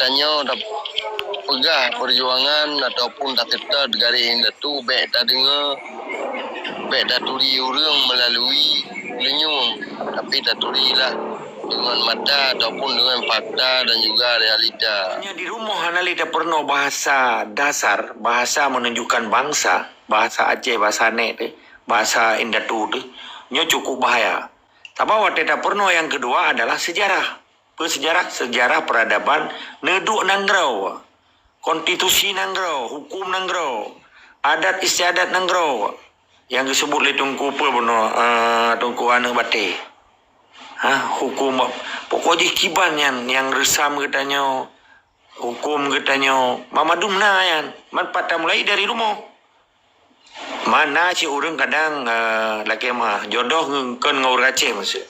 katanya dah pegah perjuangan ataupun tak serta garis tu baik tak dengar, baik tak turi orang melalui lenyum, tapi tak turilah dengan mata ataupun dengan fakta dan juga realita. Di rumah Hanali dah pernah bahasa dasar, bahasa menunjukkan bangsa, bahasa Aceh, bahasa Nek tu, bahasa Indatu tu, nyo cukup bahaya. Tapi waktu dah pernah yang kedua adalah sejarah. Sejarah peradaban neduk nanggrau, konstitusi nanggrau, hukum nanggrau, adat istiadat nanggrau, yang disebut oleh Tunku apa benar, Tunku Ana Bate. Hukum pokoknya kiban yang resam katanya, hukum katanya mamadum na yan man patah mulai dari rumah. Mana si orang kadang laki mah jodoh ngkan ngau Aceh maksud.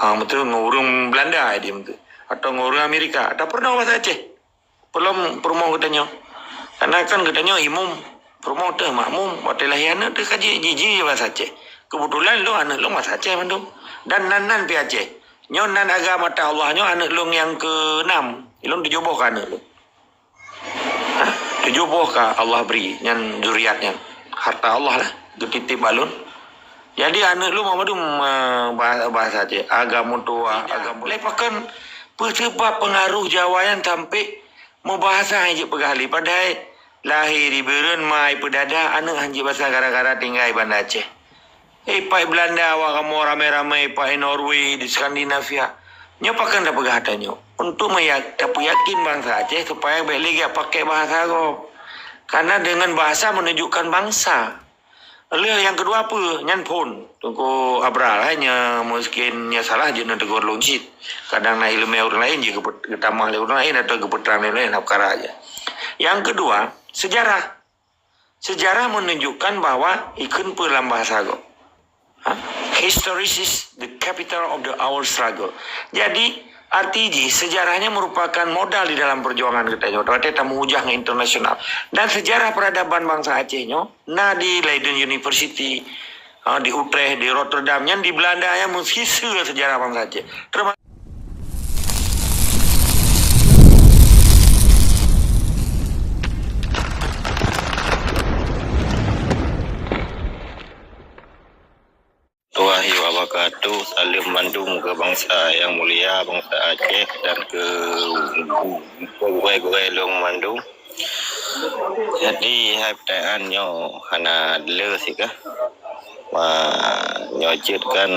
Betul ngurung Belanda dia betul. Atau ngurung Amerika. Tak pernah bahasa Aceh. Belum perumah katanya. Karena kan katanya imum perumah tu makmum waktu lahiran tu kaji jiji bahasa Aceh. Kebetulan lu anak lu bahasa Aceh mandum. Dan nan pi Aceh. Nyo nan agama ta Allah nyo anak lu yang ke-6. Ilun dijoboh ka anak lu. Dijoboh ka Allah beri nyan zuriatnya. Harta Allah lah. Dititip balun. Jadi anak lu Muhammadum bahasa Aceh. Agama tua, agama. Lepakan sebab pengaruh Jawa yang sampai mau bahasa aja pegali. Padahal lahir di Beren, mai pedada, anak hanya bahasa gara-gara tinggal di Banda Aceh. Pai Belanda, awak kamu ramai-ramai, pai Norway, di Skandinavia. Nyopakan dah pegahatannya. Untuk yakin bangsa Aceh supaya balik ya pakai bahasa kau. Karena dengan bahasa menunjukkan bangsa. Lalu yang kedua apa? Nyan pun. Tunggu Abral hanya mungkin ya salah je nak tegur longsit. Kadang nak ilmu orang lain je ketamah orang lain atau kepeterang lain hapkara aja. Yang kedua, sejarah. Sejarah menunjukkan bahwa ikun dalam bahasa kau. History is the capital of our struggle. Jadi RTG sejarahnya merupakan modal di dalam perjuangan kita. Kita mengujah ke internasional. Dan sejarah peradaban bangsa Aceh nah di Leiden University, di Utrecht, di Rotterdam, yang di Belanda yang menghisir sejarah bangsa Aceh. Warahmatullahi wabarakatuh. Salam mandung ke bangsa yang mulia, bangsa Aceh dan ke gurai-gurai long mandung. Jadi hai pertanyaan nyo hana dele sikah. Nyojitkan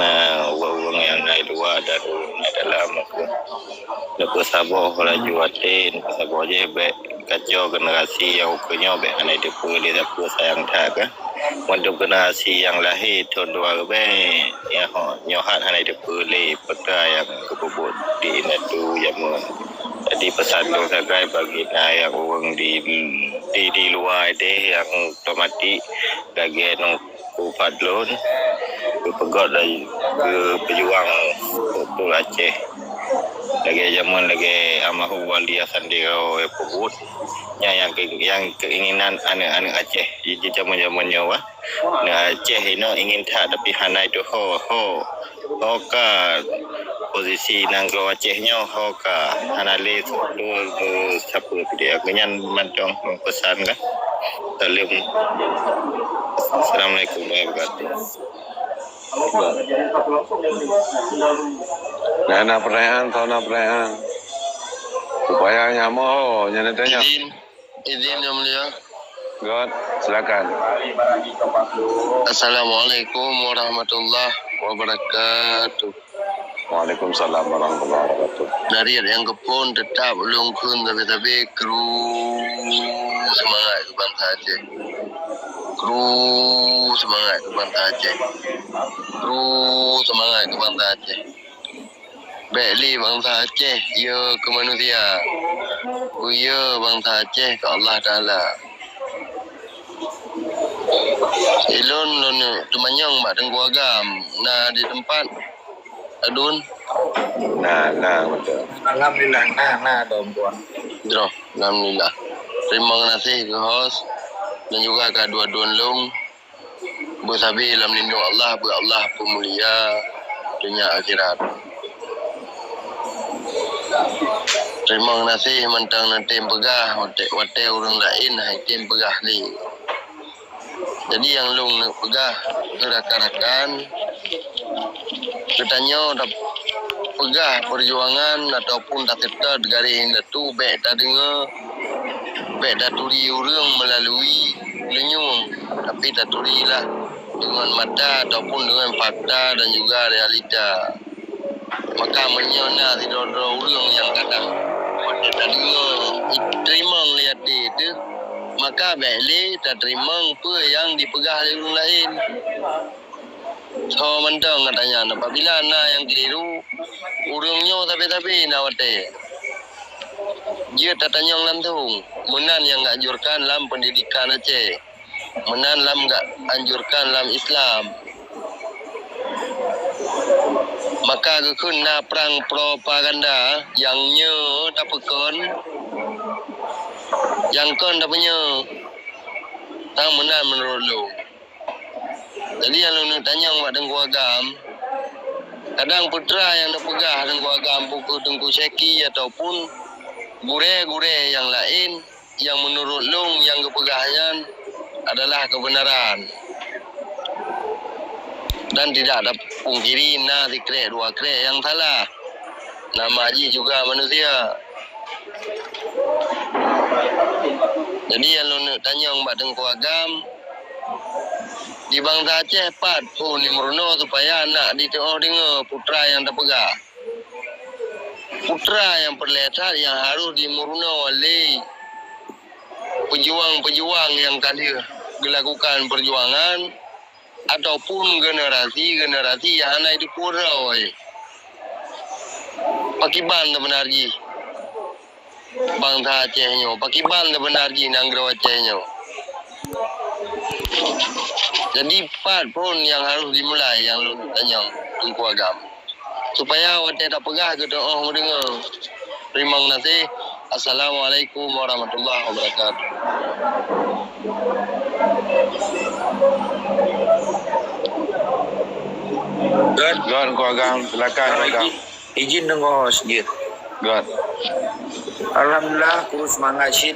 orang yang naik luar dan naik dalam aku. Lepas Sabah laju atin, Sabah je baik kacau generasi yang ukunya baik anak depa dia tak sayang tak kan. Untuk generasi yang lahir tahun 2000 ya nyohat anak depa le peta yang kebobot di natu yang jadi pesan tu saya bagi yang orang di luar deh yang otomatik bagian Padlon ke pegot dari ke pejuang untuk Aceh lagi zaman lagi Amahu Wali Sandiro Pebut yang keinginan anak-anak Aceh di zaman-zamannya Aceh ini ingin tak tapi hana itu ka posisi nanggo Acehnya ka hana le tu siapa dia kenyan mantong pesan kan. Salam. Assalamualaikum warahmatullahi wabarakatuh. Nah, perayaan perayaan. Supaya nyamo, nyana tanya. Izin yang mulia. God, silakan. Assalamualaikum warahmatullahi wabarakatuh. Waalaikumsalam warahmatullahi wabarakatuh. Dari yang kepun tetap lungkun tapi kru semangat ke bangsa Aceh. Kru semangat ke bangsa Aceh. Kru semangat ke bangsa Aceh. Baiklah bangsa Aceh, ya ke manusia. Ya bangsa Aceh ke Allah Ta'ala. Ilun temanyang mak tengku agam. Nah di tempat adun. Nah, betul. Alhamdulillah, nah, tuan. Droh, alhamdulillah. Terima kasih ke host dan juga kedua-dua long. Bersabi dalam lindung Allah, Allah pemulia dunia akhirat. Terima kasih mentang nanti pegah wate orang lain hai tim pegah li. Jadi yang long nak pegah gerakan katanya dah pegah perjuangan ataupun tak tetap garing tu baik tak dengar baik tak turi orang melalui lenyung tapi tak turi lah dengan mata ataupun dengan fakta dan juga realita. Maka menyona tidak ada orang yang kadang tak dengar terima lihat itu maka baiklah tak terima apa yang dipegah oleh orang lain. So mentang katanya apabila nak yang keliru urungnya tapi nawate dia tak tanya lantung menan yang enggak anjurkan dalam pendidikan Aceh menan dalam enggak anjurkan dalam Islam maka gekun na perang propaganda yang nya tak pekon yang kon tak punya tang menan menurut lu. Jadi yang lu tanya mak dengku agam kadang putra yang nak pegah dengku agam buku dengku seki ataupun gure-gure yang lain yang menurut long yang kepegahnya adalah kebenaran dan tidak ada pungkiri na dikre dua kre yang salah nama haji juga manusia. Jadi yang lu nak tanya mak dengku agam di bangsa Aceh pat pun ni merono supaya anak ditengok dengar putra yang terpegah. Putra yang perlihat yang harus dimerono oleh pejuang-pejuang yang tadi melakukan perjuangan ataupun generasi yang anak itu kurau. Pakiban benar ji. Bangsa Acehnya, pakiban benar ji nanggro Acehnya. Jadi part pun yang harus dimulai yang lu tanya tunggu agam supaya awak tak pegah ke doa mendengar. Terima kasih. Assalamualaikum warahmatullahi wabarakatuh. God, kau agam, silakan kau agam. Izin dengar sedikit. God. Alhamdulillah kurus semangat syid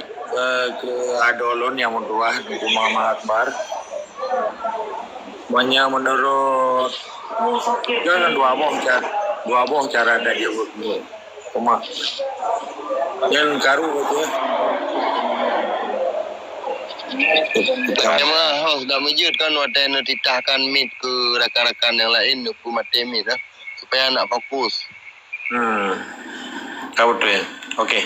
ke adolon yang mentuah di Muhammad Akbar. Banyak menurut jangan dua boh cara ada dia buat koma yang karu itu Memang harus dah menjut kan wadah nak titahkan meet ke rakan-rakan yang lain aku mati meet supaya nak fokus. Tahu tu ya. Okey.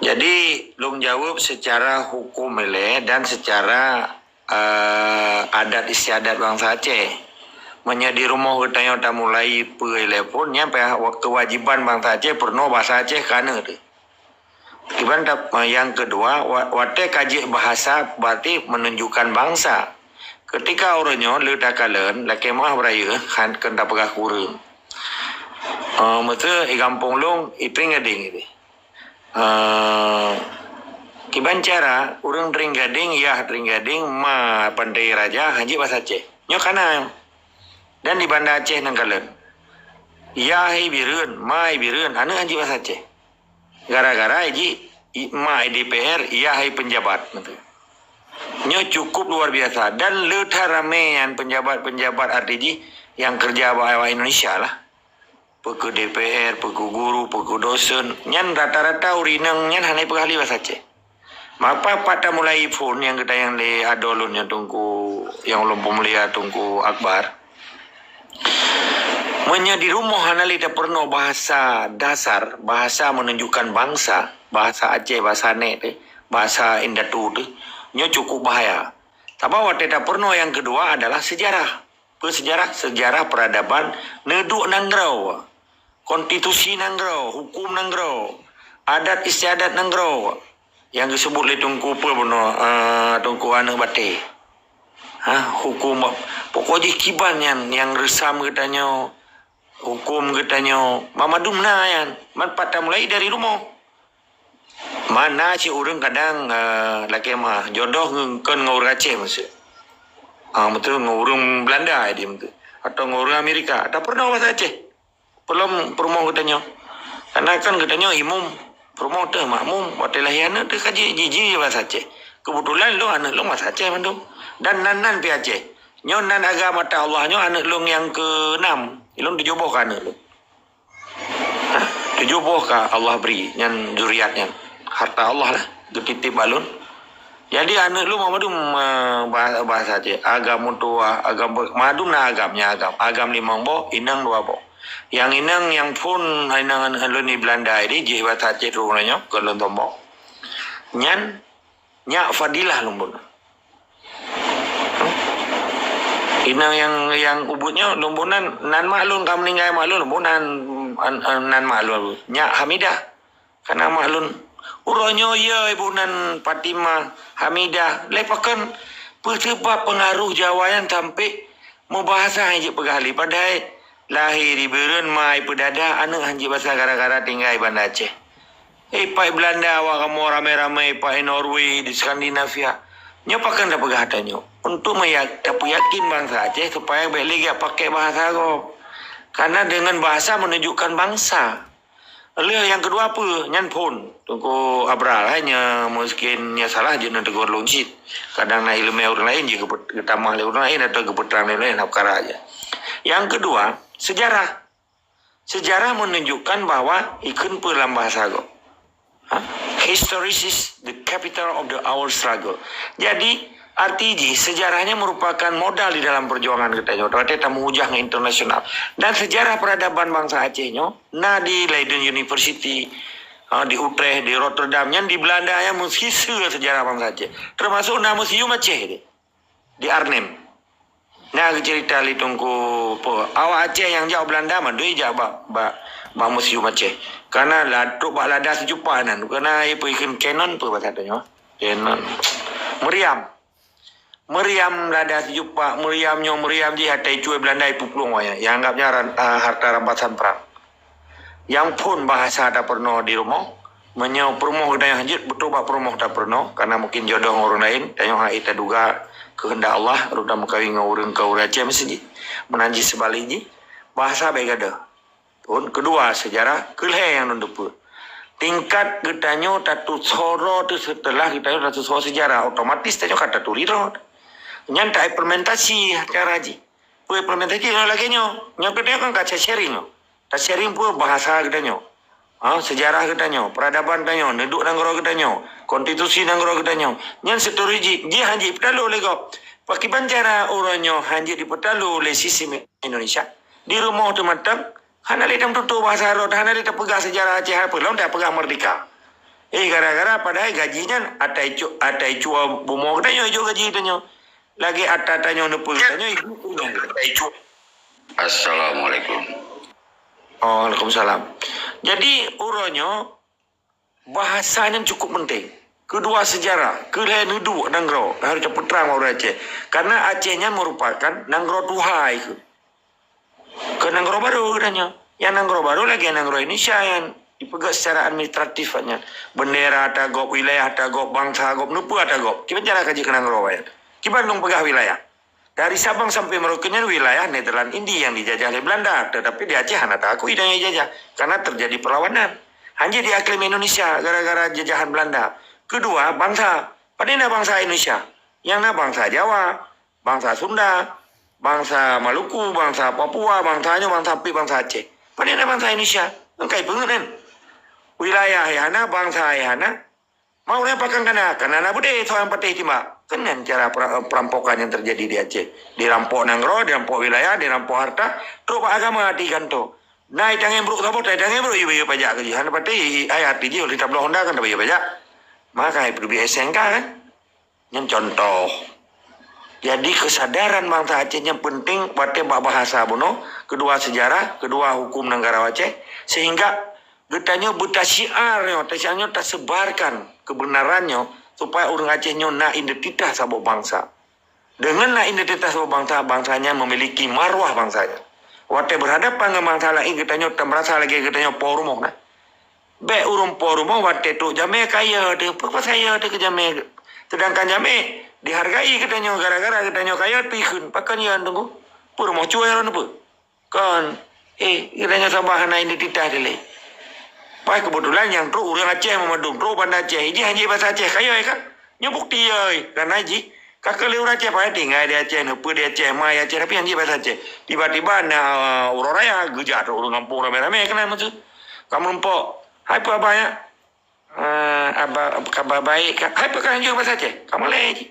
Jadi long jawab secara hukum dan secara adat istiadat bangsa Aceh. Menjadi rumah kita tak mulai pun nyampe kewajiban bangsa Aceh pernah bahasa Aceh kana tu. Iban yang kedua wate kaji bahasa berarti menunjukkan bangsa. Ketika orangnya ledakalan laki mah beraya kan kena pegah kurang. Masa kampung long iping gading ini. Kiban cara urang Tringgading ya Tringgading ma pandai raja haji bahasa Aceh. Nyo kana dan di Banda Aceh nangkalan. Ya hai birun, ma hai birun, anu haji bahasa Aceh. Gara-gara haji ma DPR ya hai penjabat gitu. Nyo cukup luar biasa dan leuthar ramean penjabat RTJ yang kerja bawa Indonesia lah. Pegu DPR, pegu guru, pegu dosen, nyan rata-rata urinang nyan hanai pegahli bahasa Aceh. Mapa pada mulai phone yang kita yang le adolun yang tunggu yang lompo mulia tunggu Akbar. Menjadi rumah hanali tak pernah bahasa dasar, bahasa menunjukkan bangsa, bahasa Aceh, bahasa Nek, bahasa Indatu tu, nyo cukup bahaya. Tapi waktu tak pernah yang kedua adalah sejarah. Sejarah peradaban neduk nanggrau, konstitusi nanggrau, hukum nanggrau, adat istiadat nanggrau. Yang disebut oleh Tungku apa benar Tungku anak bate hukum pokoknya kiban yang resam katanya hukum katanya mamadum na yan man patah mulai dari rumah mana si orang kadang laki mah jodoh kan ngurang Aceh masa betul ngurang Belanda dia betul atau ngurang Amerika tak pernah bahasa Aceh belum perumah katanya Karena kan katanya imam promoter makmum hotel lahiana dia kaji jiji bahasa Aceh. Kebetulan lo anak lo bahasa Aceh mandum. Dan nan pi Aceh. Nyo nan agama ta Allah nyo anak lo yang ke-6. Ilong dijoboh ka anak lo. Hah? Dijoboh ka Allah beri nyan zuriatnya. Harta Allah lah dititip balun. Jadi anak lu madum bahasa Aceh. Agam tua, agam madum na agamnya agam. Agam 5 bo, inang 2 bo. Yang inang yang pun inang lu ni Belanda ini je bahasa Aceh tu nanya kalau tombok. Nyan nyak fadilah lumbun. Inang yang ubutnya lumbunan nan maklun kam ninggai maklun lumbunan nan maklun. Nyak Hamidah. Karena maklun uronyo ya ibu nan Fatimah Hamidah lepakan persebab pengaruh Jawa yang sampai mau bahasa aja pegali padahal lahir di Beren mai pedada anak hanji bahasa gara-gara tinggal di Banda Aceh. Pai Belanda awak kamu ramai-ramai pai Norway di Skandinavia. Nyopakan dah pegahatannya untuk yakin bangsa Aceh supaya balik pakai bahasa kau. Karena dengan bahasa menunjukkan bangsa. Lalu yang kedua apa? Nyan pun. Tunggu abral hanya mungkinnya salah je nak tegur longsit. Kadang nak ilmu orang lain je ketamah orang lain atau keputeran lain hafkara aja. Yang kedua, sejarah. Sejarah menunjukkan bahwa ikun dalam bahasa go. History is the capital of our struggle. Jadi RTG sejarahnya merupakan modal di dalam perjuangan kita nyo. Kita menghujah ke internasional. Dan sejarah peradaban bangsa Aceh nyo, nah di Leiden University, di Utrecht, di Rotterdam, yang di Belanda yang menghisa sejarah bangsa Aceh. Termasuk nah museum Aceh di Arnhem. Nah cerita li tungku awak Aceh yang jauh Belanda mandui jauh ba museum Aceh. Karena latuk bak lada sejupanan. Karena ia ikan Canon apa bahasa tanya? Canon. Meriam lada sejupa, meriam je hatai cuai Belanda ipu pelung waya. Yang anggapnya harta rampasan perang. Yang pun bahasa tak pernah di rumah. Menyo perumoh kita yang hajit, betul bak perumoh tak pernah. Karena mungkin jodoh orang lain. Dan yang kita duga kehendak Allah. Ruda mengkawin ngurung ke Aceh mesti. Menanji sebaliknya. Bahasa baik ada. Pun kedua sejarah kelih yang nundupu. Tingkat kitanya tatu soro tu setelah kita tatu soro sejarah. Otomatis kita kata turiro. Nyantai implementasi cara ji. Pu implementasi lagi nyo. Nyo kita kan kaca sharing nyo. Tak sharing pu bahasa kita nyo. Sejarah kita nyo, peradaban kita nyo, neduk nanggoro kita nyo, konstitusi nanggoro kita nyo. Nyan seturi ji, dia hanji petalu lego. Pakiban cara orang nyo hanji dipetalu oleh sistem Indonesia. Di rumah tu matang, hana litam tutu bahasa rot, hana litam pegang sejarah Aceh apa, lawan tak pegang merdeka. Gara-gara padahal gajinya atai cua bumo kita nyo, hijau gaji kita nyo. Lagi atatanya nepul tanya ibu punya. Assalamualaikum. Waalaikumsalam. Jadi uronyo bahasanya cukup penting. Kedua sejarah, kelih nudu nanggro, harus cepat terang orang Aceh. Karena Acehnya merupakan nanggro Tuhai ke nanggro baru katanya. Yang nanggro baru lagi nanggro Indonesia yang dipegang secara administratifnya. Bendera tagop, wilayah tagop, bangsa tagop, nupu tagop. Kita cara kaji ke nanggro ya. Kita belum pegang wilayah. Dari Sabang sampai Merauke wilayah Nederland Indi yang dijajah oleh Belanda. Tetapi di Aceh hanya tak aku yang dijajah. Karena terjadi perlawanan. Hanya diaklim Indonesia gara-gara jajahan Belanda. Kedua, bangsa. Padahal bangsa Indonesia. Yang bangsa Jawa, bangsa Sunda, bangsa Maluku, bangsa Papua, bangsa Aceh. Padahal bangsa Indonesia. Engkai pengenan. Wilayah yana, bangsa yana. Mau pakan karena bude soal patih timba. Kenan cara perampokan yang terjadi di Aceh. Dirampok nanggro, dirampok wilayah, dirampok harta. Terus agama diganto. Nah, itang embruk sabot, itang embruk ibu pajak ke jihan. Pati ayat dia oleh tablo Honda kan ibu pajak. Maka ibu SNK kan. Yang contoh. Jadi kesadaran bangsa Aceh yang penting pada bahasa buno, kedua sejarah, kedua hukum negara Aceh, sehingga getanya buta syiarnya, tasanya tak sebarkan kebenarannya supaya orang Aceh nak identitas sebuah bangsa. Dengan nak identitas sebuah bangsa, bangsanya memiliki marwah bangsanya. Waktu berhadapan dengan bangsa lain, getanya tak merasa lagi getanya porumoh nah. Be urung porumoh waktu tu jame kaya dia, apa saya dia ke jame. Sedangkan jame dihargai getanya gara-gara getanya kaya pikun, pakan ya tunggu. Porumoh cuai orang apa? Kan, getanya sambahan identitas dia. Pai kebetulan yang tru orang Aceh memadum tru pandai Aceh. Iji hanji bahasa Aceh kaya kan? Nya bukti euy. Kan haji kakak leu Aceh pai tinggal di Aceh, neupeut di Aceh, mai Aceh tapi hanji bahasa Aceh. Tiba-tiba na urang raya gejat urang kampung rame-rame kenal maksud. Kamu empok. Hai apa abah ya? Kabar baik. Hai apa kan hanji bahasa Aceh? Kamu lagi.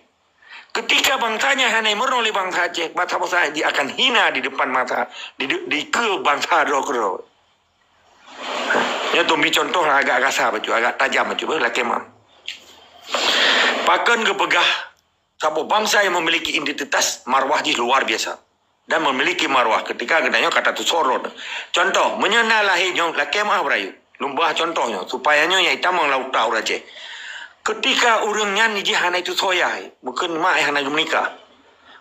Ketika bangsanya hanai murno oleh bangsa Aceh, bangsa dia akan hina di depan mata di ke bangsa dokro. Ya tumbi contoh lah agak kasar baju, agak tajam baju, lah kemam. Pakan kepegah sabo bangsa yang memiliki identitas marwah di luar biasa dan memiliki marwah ketika gedanya kata tu sorot. Contoh menyena lahirnya lah kemah berayu. Lumbah contohnya supaya nya hitam laut tahu Aceh. Ketika orangnya ni hanai itu soyai, bukan mak hanai menikah.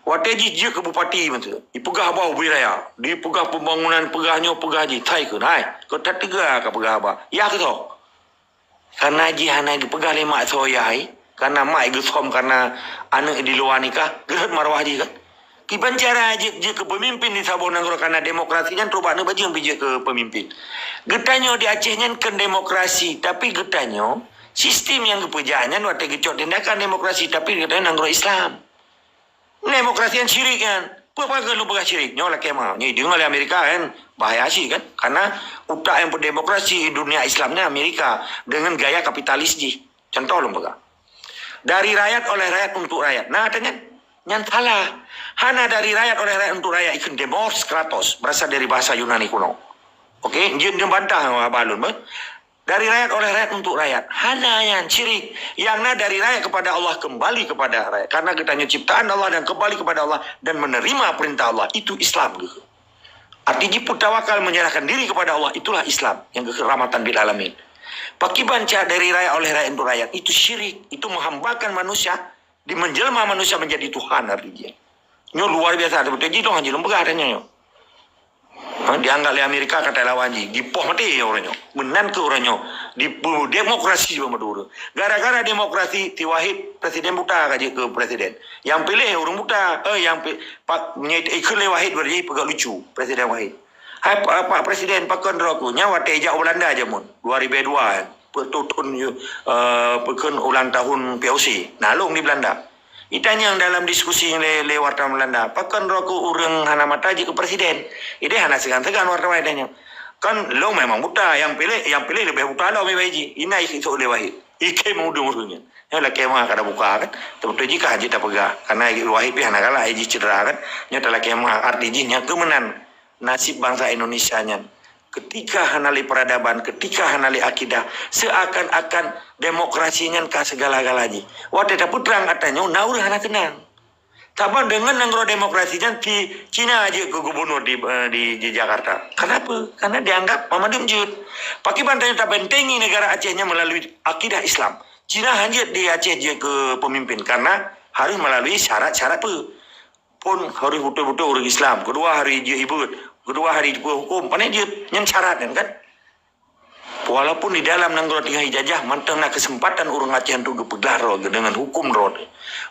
Wateji je ke bupati macam. Dipegah bau wilayah, dipegah pembangunan pegahnya pegah ji thai ke nai. Ko tak tiga ke pegah ba. Ya ke to. Karena ji hanai dipegah le mak soyai, karena mak gesom karena anak di luar nikah, gerat marwah ji kan. Kiban cara je ke pemimpin di Sabon Negara karena demokrasinya terubah baju yang pijak ke pemimpin. Getanyo di Acehnya kan demokrasi, tapi getanyo sistem yang kepujaannya waktu gecot tindakan demokrasi tapi katanya nanggro Islam. Demokrasi yang syirik kan. Apa lu pegang syirik? Nyola kemah. Ni dia oleh Amerika kan bahaya sih kan. Karena utak yang berdemokrasi dunia Islamnya Amerika dengan gaya kapitalis ji. Contoh lu pegang. Dari rakyat oleh rakyat untuk rakyat. Nah katanya yang salah. Hana dari rakyat oleh rakyat untuk rakyat ikan demos kratos berasal dari bahasa Yunani kuno. Okey, dia bantah balun bah. Dari rakyat oleh rakyat untuk rakyat. Hana yang syirik. Yang dari rakyat kepada Allah kembali kepada rakyat. Karena katanya ciptaan Allah dan kembali kepada Allah. Dan menerima perintah Allah. Itu Islam. Artinya pun tawakal menyerahkan diri kepada Allah. Itulah Islam. Yang kekeramatan bil alamin. Pakibanca dari rakyat oleh rakyat untuk rakyat. Itu syirik. Itu menghambakan manusia. Menjelma manusia menjadi Tuhan artinya. Nyo luar biasa. Jadi dong haji lembega adanya nyo. Dianggap oleh Amerika kata lawan ji dipoh mati orangnya menan ke orangnya di demokrasi juga madura gara-gara demokrasi tiwahid presiden buta kaji ke presiden yang pilih orang buta yang pak ikut wahid berjadi pegak lucu presiden wahid hai pak presiden pakon rokunya waktu ejak Belanda aja mun 2002 petutun pekan ulang tahun POC nalung di Belanda. Itanya yang dalam diskusi le wartawan Belanda, pakan rokok urang hana mata je ke presiden. Ide hana segan-segan wartawan idanya. Kan lo memang buta, yang pilih lebih buta lo mebaji. Ina isi so le wahid. Ike mudu-mudunya. Ya lah kemah kada buka kan. Tapi jika haji tak pegah karena wahid pi hana kala haji cedera kan. Nya telah kemah artinya kemenan nasib bangsa Indonesia nya. Ketika hanali peradaban, ketika hanali akidah, seakan-akan demokrasinya ka segala-galanya. Waktu tak putrang katanya, naur hana tenang. Tapi dengan nanggro demokrasinya di Cina aja ke gubernur di Jakarta. Kenapa? Karena dianggap Muhammad Jud. Pakai bantanya tak bentengi negara Acehnya melalui akidah Islam. Cina hanya di Aceh je ke pemimpin karena harus melalui syarat-syarat pun harus betul-betul orang Islam. Kedua hari je ibut. Kedua hari hukum, pandai dia yang syarat kan? Walaupun di dalam nanggro tinggal ijazah, manteng nak kesempatan orang Aceh untuk pegelar dengan hukum rod.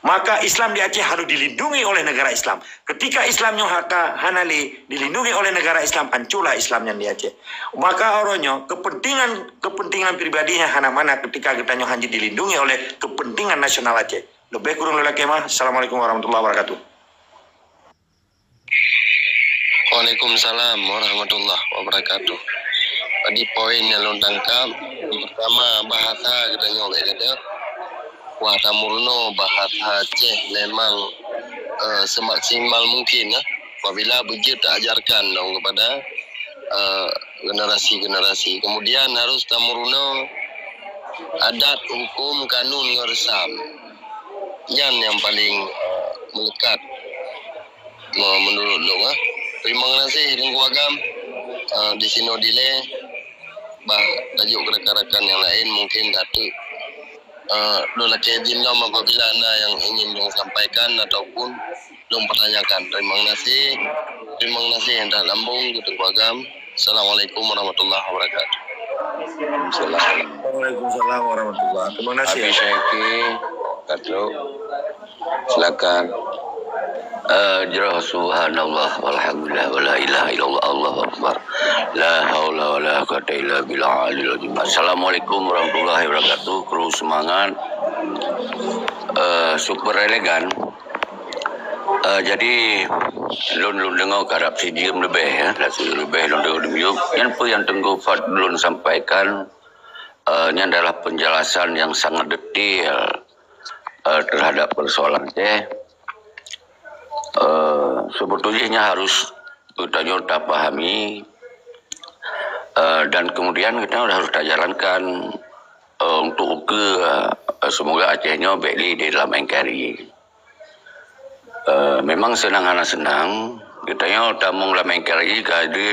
Maka Islam di Aceh harus dilindungi oleh negara Islam. Ketika Islamnya hanali dilindungi oleh negara Islam, hancurlah Islamnya di Aceh. Maka orangnya kepentingan pribadinya hana mana ketika kita hanya dilindungi oleh kepentingan nasional Aceh. Lebih kurang lelaki mah. Assalamualaikum warahmatullahi wabarakatuh. Waalaikumsalam warahmatullahi wabarakatuh. Tadi poin yang lo tangkap pertama bahasa katanya ada Wahda Murno bahasa Aceh memang semaksimal mungkin ya apabila budget tak ajarkan dong kepada generasi-generasi. Kemudian harus tamurno adat hukum kanun ngeresam yang paling melekat menurut lo terima kasih dan kuagam di Sinodile bah tajuk rekan-rekan yang lain mungkin datuk lo laki dinam apabila anda yang ingin dong sampaikan ataupun dong pertanyakan. Terima kasih yang dah lambung gitu kuagam. Assalamualaikum warahmatullahi wabarakatuh. Waalaikumsalam warahmatullahi wabarakatuh. Terima kasih. Habis Syaiki, Datuk, silakan. Ajrah subhanallah walhamdulillah wala ilaha illallah Allahu akbar la haula wala quwata illa billah alil azim. Assalamualaikum warahmatullahi wabarakatuh. Kru semangat, super elegan. Jadi lun dengar karap sijim lebih ya, lebih lun dengar demikian. Yang apa yang Tengku Fadlun sampaikan ini adalah penjelasan yang sangat detail terhadap persoalan Aceh. Sebetulnya harus kita pahami dan kemudian kita harus kita jalankan untuk semoga Acehnya baiklah di dalam NKRI. Memang senang anak senang kita tamung dalam NKRI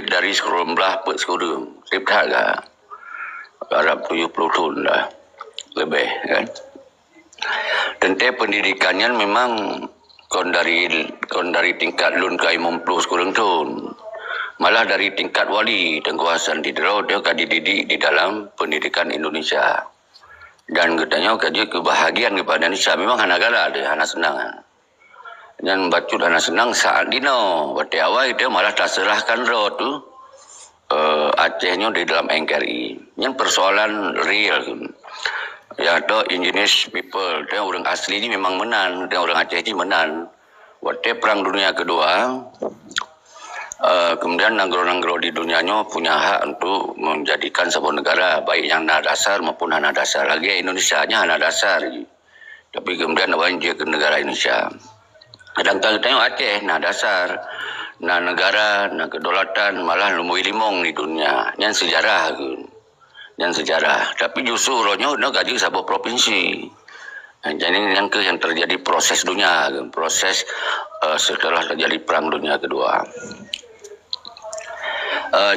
dari sekolah belah pet sekolah tiptak ke Arab 70 tahun dah lebih kan. Tentu pendidikannya memang kon dari tingkat lun kai mempelus kurang tahun, malah dari tingkat wali Tengku Hasan Didro dia kan dididik di dalam pendidikan Indonesia dan katanya kaji kebahagiaan kepada Indonesia. Memang negara ada anak senang dan bacut anak senang saat dino waktu awal dia malah tak serahkan roh tu Acehnya di dalam NKRI. Yang persoalan real ya ada indigenous people, dia orang asli ni memang menang, dia orang Aceh ni menang. Waktu Perang Dunia Kedua, kemudian negara-negara di dunianya punya hak untuk menjadikan sebuah negara, baik yang hana dasar maupun hana dasar. Lagi Indonesia nya hana dasar, tapi kemudian awalnya dia ke negara Indonesia. Kadang-kadang tengok Aceh, hana dasar, hana negara, hana kedaulatan, malah lumui limong di dunia. Yang sejarah sejarah, tapi justru rohnya udah gaji sebuah provinsi. Jadi yang terjadi proses dunia, proses setelah terjadi Perang Dunia Kedua.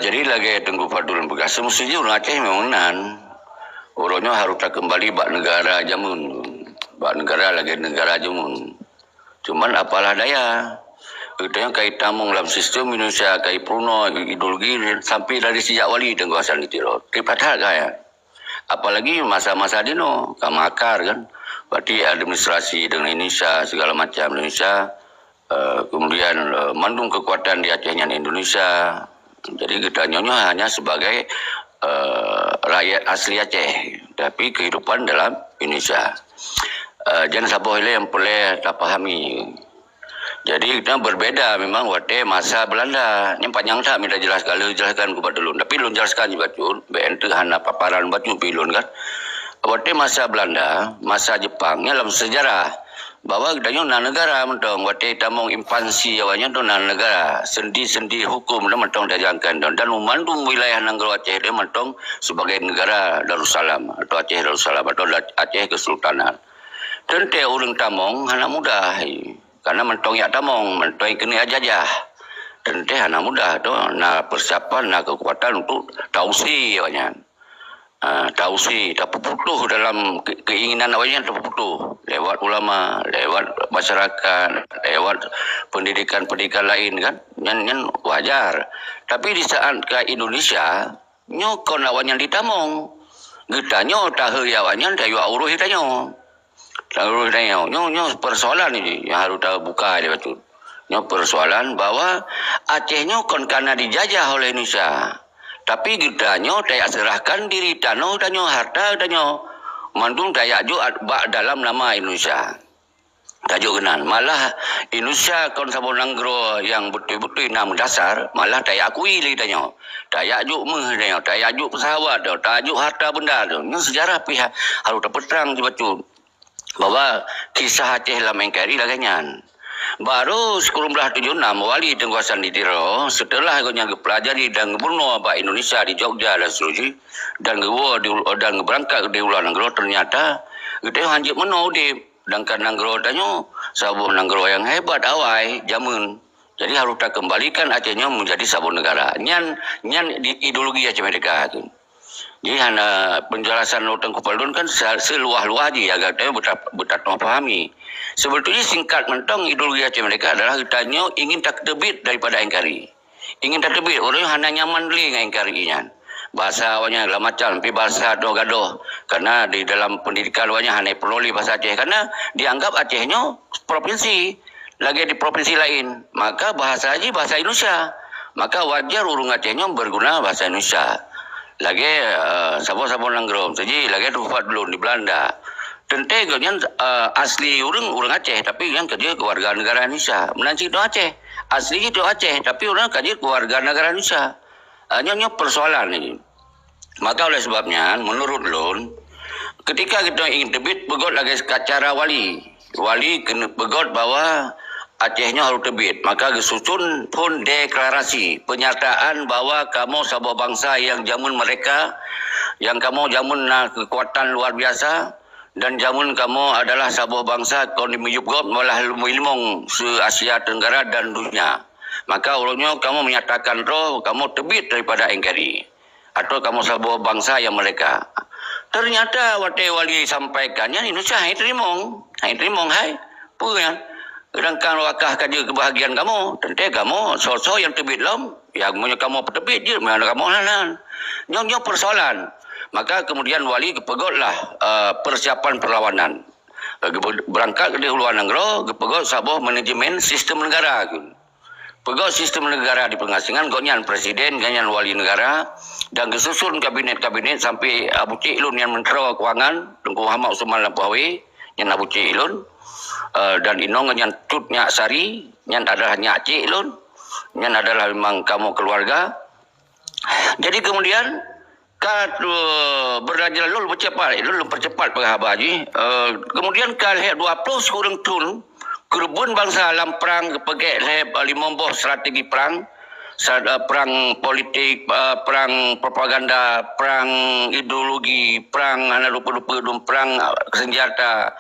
Jadi lagi Tengku Fadlun begas, semestinya orang Aceh memang orangnya harus tak kembali bak negara jamun, bak negara lagi negara jamun. Cuman apalah daya. Itu yang kait tamung dalam sistem Indonesia, kait Pruno, ideologi sampai dari sejak wali Tengku Hasan Didro. Tripartit kaya. Apalagi masa-masa dino, kamakar kan. Berarti administrasi dengan Indonesia, segala macam Indonesia. Kemudian mandung kekuatan di Acehnya Indonesia. Jadi kita nyonya hanya sebagai rakyat asli Aceh. Tapi kehidupan dalam Indonesia. Jangan sabar yang boleh tak pahami. Jadi kita berbeda memang waktu masa Belanda. Yang panjang tak minta jelaskan kepada dulu. Tapi lu jelaskan juga cun. BNT hana paparan batu pilun kan. Waktu masa Belanda, masa Jepangnya dalam sejarah bahwa kita nak negara mentong. Waktu kita mau impansi awalnya tu nak negara. Sendi-sendi hukum dah mentong dijalankan dan memandung wilayah negara Aceh dia mentong sebagai negara Darussalam atau Aceh Darussalam atau Aceh Kesultanan. Tentu orang tamong hana mudah. Karena mentong yak tamong, mentong kena jajah. Dan teh anak mudah tu nak persiapan, nak kekuatan untuk tausi awaknya. Tausi tak putuh dalam keinginan awaknya tak putuh lewat ulama, lewat masyarakat, lewat pendidikan lain kan. Yang wajar. Tapi di saat ke Indonesia, nyokon awaknya ditamong. Getanya tahu awaknya dayu auruh ditanya. Lalu nyo persoalan ini yang harus kita buka dia betul. Nyo persoalan bahwa Acehnya kon karena dijajah oleh Indonesia. Tapi kita nyo tak serahkan diri tanah dan nyo harta dan nyo mandung dayak jo dalam nama Indonesia. Tajuk kenan. Malah Indonesia kon sabon nanggro yang betul-betul nama dasar malah dayak akui li danyo. Dayak jo meh danyo, dayak jo pesawat, dayak harta benda tu. Nyo sejarah pihak harus terpeterang betul. Bahwa kisah Aceh dalam NKRI laganya. Baru 1976 wali Tengku Hasan Didro setelah agaknya pelajari dan gubernur Abah Indonesia di Jogja dan seterusnya dan berangkat di ulang negara ternyata kita hanjit menau di sedangkan negara tanya sabun negara yang hebat awal jamun. Jadi harus tak kembalikan Acehnya menjadi sabun negara. Nyan di ideologi Aceh Merdeka tu. Jadi hanya penjelasan Tengku Fadlun kan seluah-luah aja agar kita betul memahami. Sebetulnya singkat mentong ideologi Aceh Merdeka adalah kita ingin tak terbit daripada NKRI. Ingin tak terbit, orang hanya nyaman beli dengan NKRI-nya. Bahasa awalnya adalah macam, tapi bahasa gaduh. Karena di dalam pendidikan awalnya hanya perlu bahasa Aceh. Karena dianggap Acehnya provinsi. lagi di provinsi lain, maka bahasa haji bahasa Indonesia. Maka wajar urung Acehnya berguna bahasa Indonesia. Lagi sabo-sabo nanggrom, jadi lagi tempat dulu di Belanda. Tente ganyan asli urang Aceh, tapi yang kerja keluarga negara Indonesia. Menanci itu Aceh, asli itu Aceh, tapi orang kerja keluarga negara Indonesia. Hanya persoalan ini. Maka oleh sebabnya, menurut Lun, ketika kita ingin tebit, pegot lagi secara wali kena pegot bahwa Acehnya harus tebit. Maka disusun pun deklarasi pernyataan bahwa kamu sebuah bangsa yang jamun mereka, yang kamu jamun kekuatan luar biasa, dan jamun kamu adalah sebuah bangsa kau dimiyup malah ilmong se-Asia Tenggara dan dunia. Maka urutnya kamu menyatakan roh kamu tebit daripada NKRI atau kamu sebuah bangsa yang mereka. Ternyata wali sampaikannya Indonesia hai terimong hai punya sedangkan wakah kaji kebahagiaan kamu tentu kamu sosok yang tebit lom yang punya kamu tebit je mana kamu hanan nyong persoalan. Maka kemudian wali kepegotlah persiapan perlawanan berangkat ke luar negara kepegot sabuh manajemen sistem negara pegot sistem negara di pengasingan gonyan presiden ganyan wali negara dan kesusun kabinet sampai Abu Cik Ilun yang Menteri Keuangan Tengku Muhammad Usman Lampawi yang Abu Cik Ilun dan inong yang Tut Nyak Sari yang adalah Nyak Cik Ilun yang adalah memang kamu keluarga. Jadi kemudian berjalan lalu bercepat perhabar haji. Kemudian kalau 20 kurang tun kerbun bangsa dalam perang kepegek lehab 50 strategi perang politik, perang propaganda, perang ideologi, perang perang senjata,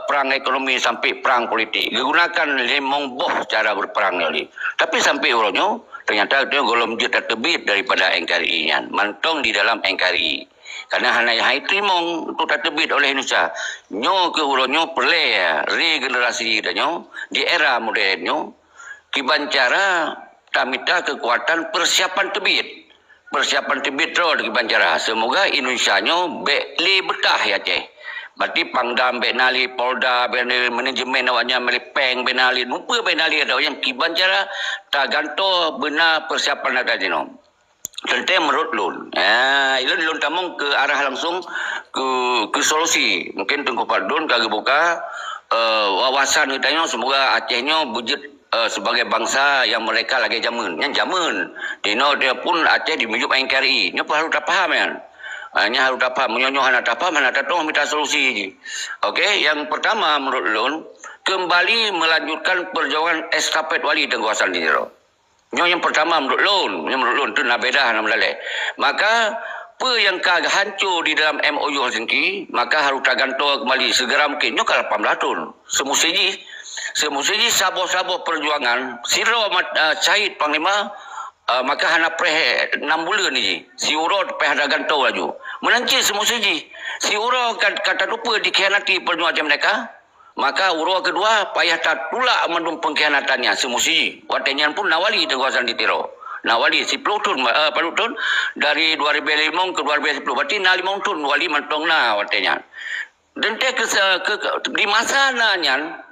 perang ekonomi sampai perang politik. Digunakan 50 cara berperang ni. Tapi sampai orangnya ternyata dia golong juta tebit daripada NKRI-nya. Mantong di dalam NKRI. Karena hai trimong itu tak tebit oleh Indonesia. Nyo ke urangnya perle regenerasi danyo di era modernnya kiban cara tamita kekuatan persiapan tebit roh di Bancara. Semoga Indonesia nyo bekli betah ya ceh. Berarti Pangdam Benali, Polda Benali, manajemen awaknya Melipeng Benali, lupa Benali ada yang kiban cara tak ganto benar persiapan ada jeno. Tentu menurut Lun. Lun tamong ke arah langsung ke solusi. Mungkin Tengku Pardun kagak buka wawasan kitanya semoga Acehnya wujud sebagai bangsa yang mereka lagi jamun. Yang jamun. Dia pun Aceh dimijub NKRI. Nya harus tak paham kan. Hanya harus tak paham. Menyonyoh anak tak paham, anak tak tahu minta solusi. Okey, yang pertama menurut Lun, kembali melanjutkan perjuangan estafet wali Tengku Hasan Dinjero. Yang pertama menurut Lun tu nak beda nak melalui. Maka apa yang kagak hancur di dalam MOU Helsinki, maka harus tergantung kembali segera mungkin. Nyo kalau 18 tahun. Semusiji sabo-sabo perjuangan siro Syahid Panglima maka hana preh 6 bulan ni si uro peh ada gantau laju menanci semusiji si uro kata lupa dikhianati perjuangan mereka. Maka urua kedua payah tak tulak mendung pengkhianatannya semusiji. Watenya pun nawali Tengkuasan ditiro. Nawali si pelutun dari 2005 ke 2010. Berarti 5 tahun wali mentong na watenya. Dan di masa nanya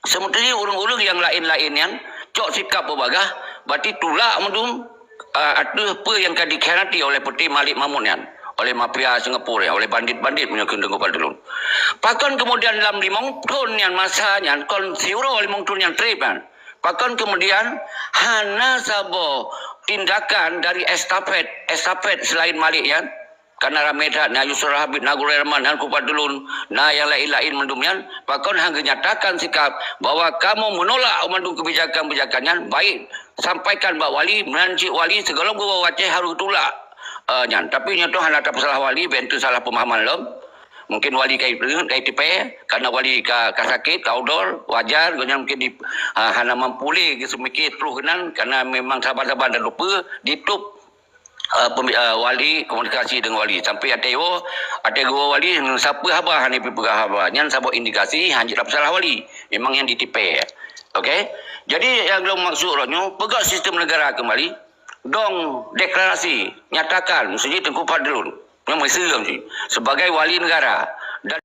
sementara urung-urung yang lain-lainnya cok sikap berbagah. Berarti tulak mendung ada apa yang akan dikhianati oleh Peti Malik Mahmudnya. Oleh mafia Singapura, oleh bandit-bandit punya kendeng kepala dulu. Pakan kemudian dalam 5 tahun yang masanya, kon siuro 5 tahun yang trip kan. Pakan kemudian hana sabo tindakan dari estafet selain Malik ya. Karena Ramedat, na Yusuf Habib, na Guru Rahman, na Kupat Dulun, na yang lain-lain mendumian. Pakan hanya nyatakan sikap bahwa kamu menolak mendung kebijakan-kebijakannya. Baik, sampaikan bahwa wali, menanci wali, segala gua Aceh harus tolak. Tapi nyo tu hana tak salah wali bentu salah pemahaman lom. Mungkin wali kai tipe karena wali ka sakit kaudor wajar ganya mungkin di hana mampuli semikit terus kenan karena memang sabar-sabar dan lupa ditup wali komunikasi dengan wali sampai ada gua wali siapa haba hani pegah haba nyan sabot indikasi hanya tak salah wali memang yang ditipe. Okey, jadi yang belum maksud rohnya pegak sistem negara kembali dong deklarasi nyatakan mesti Tengku Fadlun yang sebagai wali negara dan